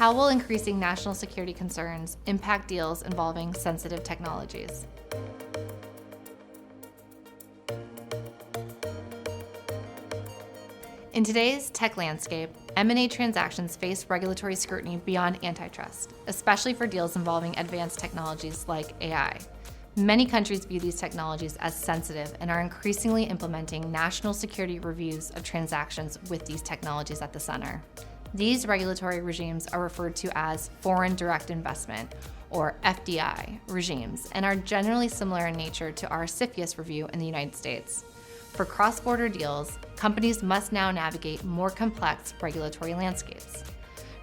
How will increasing national security concerns impact deals involving sensitive technologies? In today's tech landscape, M&A transactions face regulatory scrutiny beyond antitrust, especially for deals involving advanced technologies like AI. Many countries view these technologies as sensitive and are increasingly implementing national security reviews of transactions with these technologies at the center. These regulatory regimes are referred to as foreign direct investment, or FDI, regimes, and are generally similar in nature to our CFIUS review in the United States. For cross-border deals, companies must now navigate more complex regulatory landscapes.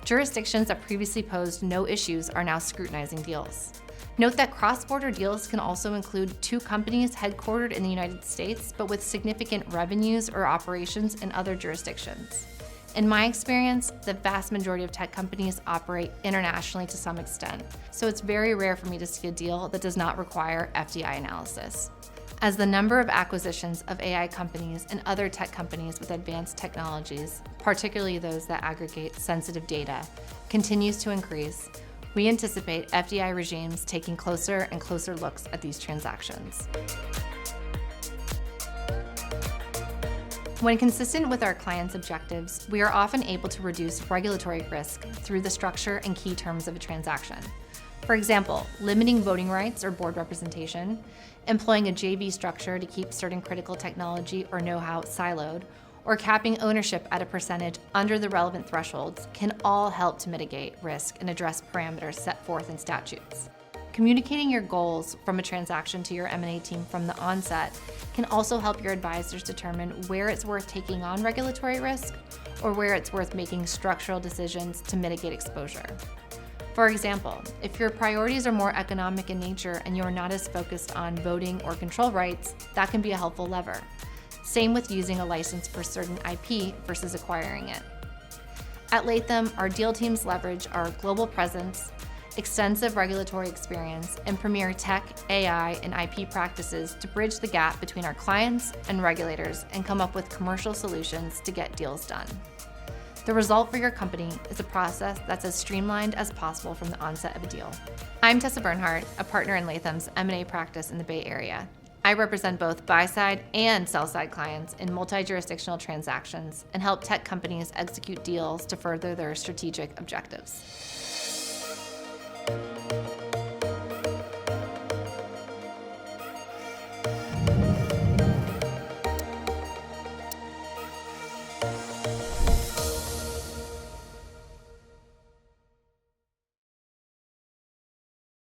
Jurisdictions that previously posed no issues are now scrutinizing deals. Note that cross-border deals can also include two companies headquartered in the United States but with significant revenues or operations in other jurisdictions. In my experience, the vast majority of tech companies operate internationally to some extent, so it's very rare for me to see a deal that does not require FDI analysis. As the number of acquisitions of AI companies and other tech companies with advanced technologies, particularly those that aggregate sensitive data, continues to increase, we anticipate FDI regimes taking closer and closer looks at these transactions. When consistent with our clients' objectives, we are often able to reduce regulatory risk through the structure and key terms of a transaction. For example, limiting voting rights or board representation, employing a JV structure to keep certain critical technology or know-how siloed, or capping ownership at a percentage under the relevant thresholds can all help to mitigate risk and address parameters set forth in statutes. Communicating your goals from a transaction to your M&A team from the onset can also help your advisors determine where it's worth taking on regulatory risk or where it's worth making structural decisions to mitigate exposure. For example, if your priorities are more economic in nature and you're not as focused on voting or control rights, that can be a helpful lever. Same with using a license for certain IP versus acquiring it. At Latham, our deal teams leverage our global presence, extensive regulatory experience, and premier tech, AI, and IP practices to bridge the gap between our clients and regulators and come up with commercial solutions to get deals done. The result for your company is a process that's as streamlined as possible from the onset of a deal. I'm Tessa Bernhardt, a partner in Latham's M&A practice in the Bay Area. I represent both buy-side and sell-side clients in multi-jurisdictional transactions and help tech companies execute deals to further their strategic objectives.